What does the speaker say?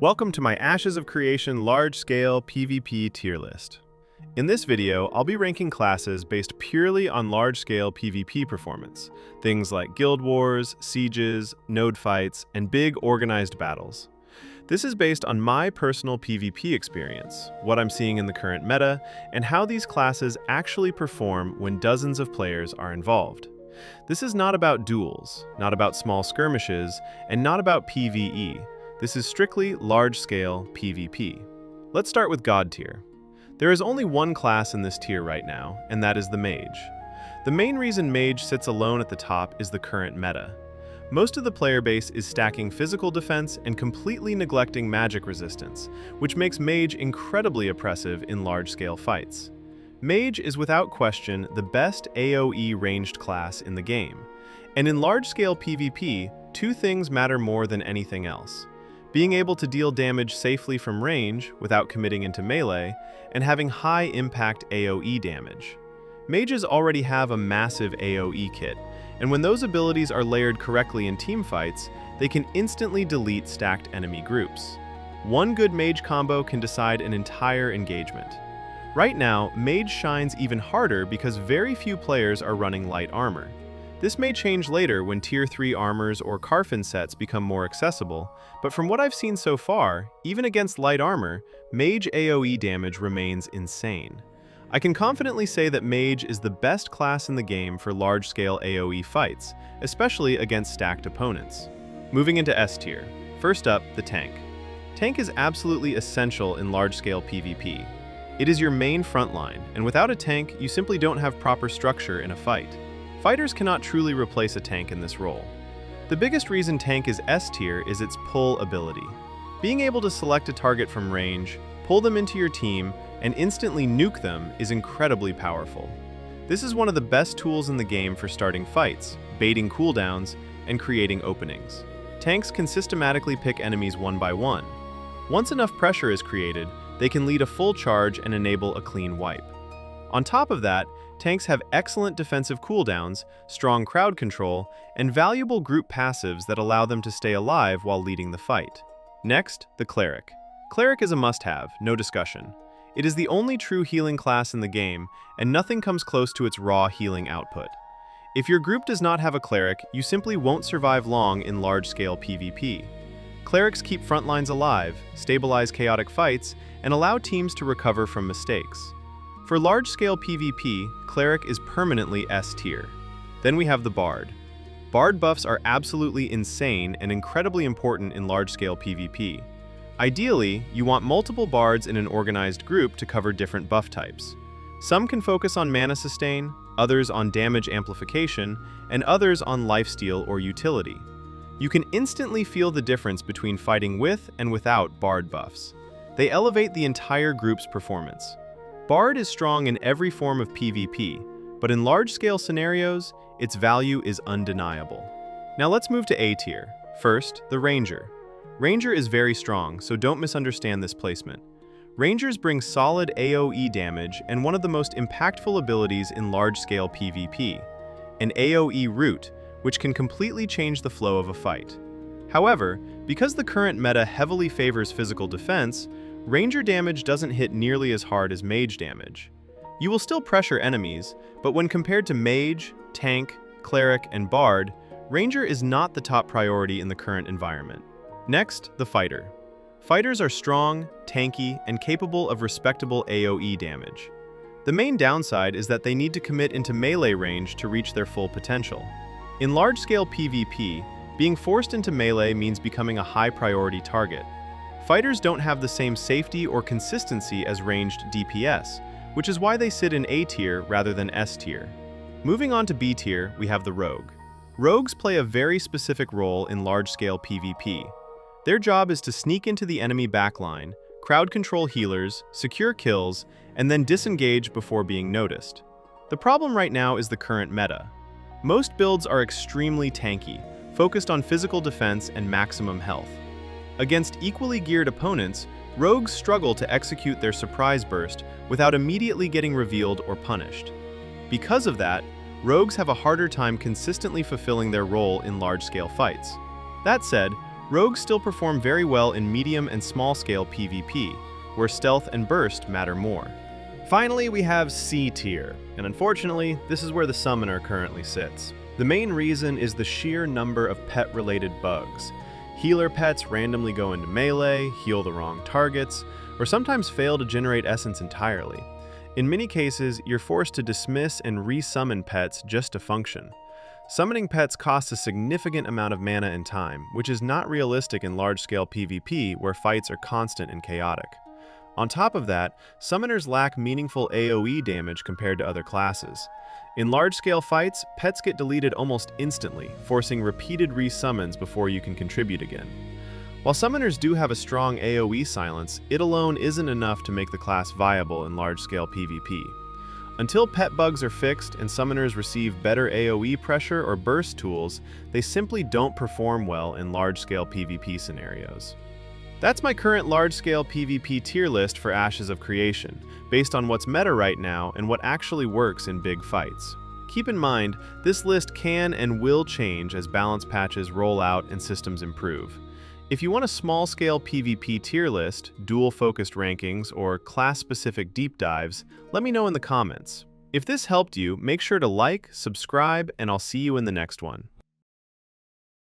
Welcome to my Ashes of Creation large-scale PvP tier list. In this video, I'll be ranking classes based purely on large-scale PvP performance, things like guild wars, sieges, node fights, and big organized battles. This is based on my personal PvP experience, what I'm seeing in the current meta, and how these classes actually perform when dozens of players are involved. This is not about duels, not about small skirmishes, and not about PvE. This is strictly large-scale PvP. Let's start with God tier. There is only one class in this tier right now, and that is the Mage. The main reason Mage sits alone at the top is the current meta. Most of the player base is stacking physical defense and completely neglecting magic resistance, which makes Mage incredibly oppressive in large-scale fights. Mage is without question the best AoE ranged class in the game, and in large-scale PvP, two things matter more than anything else: being able to deal damage safely from range without committing into melee, and having high-impact AoE damage. Mages already have a massive AoE kit, and when those abilities are layered correctly in teamfights, they can instantly delete stacked enemy groups. One good Mage combo can decide an entire engagement. Right now, Mage shines even harder because very few players are running light armor. This may change later when Tier 3 armors or Carfin sets become more accessible, but from what I've seen so far, even against light armor, Mage AoE damage remains insane. I can confidently say that Mage is the best class in the game for large-scale AoE fights, especially against stacked opponents. Moving into S tier. First up, the Tank. Tank is absolutely essential in large-scale PvP. It is your main frontline, and without a tank, you simply don't have proper structure in a fight. Fighters cannot truly replace a tank in this role. The biggest reason Tank is S tier is its pull ability. Being able to select a target from range, pull them into your team, and instantly nuke them is incredibly powerful. This is one of the best tools in the game for starting fights, baiting cooldowns, and creating openings. Tanks can systematically pick enemies one by one. Once enough pressure is created, they can lead a full charge and enable a clean wipe. On top of that, tanks have excellent defensive cooldowns, strong crowd control, and valuable group passives that allow them to stay alive while leading the fight. Next, the Cleric. Cleric is a must-have, no discussion. It is the only true healing class in the game, and nothing comes close to its raw healing output. If your group does not have a Cleric, you simply won't survive long in large-scale PvP. Clerics keep frontlines alive, stabilize chaotic fights, and allow teams to recover from mistakes. For large-scale PvP, Cleric is permanently S tier. Then we have the Bard. Bard buffs are absolutely insane and incredibly important in large-scale PvP. Ideally, you want multiple bards in an organized group to cover different buff types. Some can focus on mana sustain, others on damage amplification, and others on lifesteal or utility. You can instantly feel the difference between fighting with and without Bard buffs. They elevate the entire group's performance. Bard is strong in every form of PvP, but in large-scale scenarios, its value is undeniable. Now let's move to A tier. First, the Ranger. Ranger is very strong, so don't misunderstand this placement. Rangers bring solid AoE damage and one of the most impactful abilities in large-scale PvP, an AoE root, which can completely change the flow of a fight. However, because the current meta heavily favors physical defense, Ranger damage doesn't hit nearly as hard as Mage damage. You will still pressure enemies, but when compared to Mage, Tank, Cleric, and Bard, Ranger is not the top priority in the current environment. Next, the Fighter. Fighters are strong, tanky, and capable of respectable AoE damage. The main downside is that they need to commit into melee range to reach their full potential. In large-scale PvP, being forced into melee means becoming a high-priority target. Fighters don't have the same safety or consistency as ranged DPS, which is why they sit in A tier rather than S tier. Moving on to B tier, we have the Rogue. Rogues play a very specific role in large-scale PvP. Their job is to sneak into the enemy backline, crowd control healers, secure kills, and then disengage before being noticed. The problem right now is the current meta. Most builds are extremely tanky, focused on physical defense and maximum health. Against equally geared opponents, rogues struggle to execute their surprise burst without immediately getting revealed or punished. Because of that, rogues have a harder time consistently fulfilling their role in large-scale fights. That said, rogues still perform very well in medium and small-scale PvP, where stealth and burst matter more. Finally, we have C tier, and unfortunately, this is where the summoner currently sits. The main reason is the sheer number of pet-related bugs. Healer pets randomly go into melee, heal the wrong targets, or sometimes fail to generate essence entirely. In many cases, you're forced to dismiss and resummon pets just to function. Summoning pets costs a significant amount of mana and time, which is not realistic in large-scale PvP where fights are constant and chaotic. On top of that, summoners lack meaningful AoE damage compared to other classes. In large-scale fights, pets get deleted almost instantly, forcing repeated resummons before you can contribute again. While summoners do have a strong AoE silence, it alone isn't enough to make the class viable in large-scale PvP. Until pet bugs are fixed and summoners receive better AoE pressure or burst tools, they simply don't perform well in large-scale PvP scenarios. That's my current large-scale PvP tier list for Ashes of Creation, based on what's meta right now and what actually works in big fights. Keep in mind, this list can and will change as balance patches roll out and systems improve. If you want a small-scale PvP tier list, duel-focused rankings, or class-specific deep dives, let me know in the comments. If this helped you, make sure to like, subscribe, and I'll see you in the next one.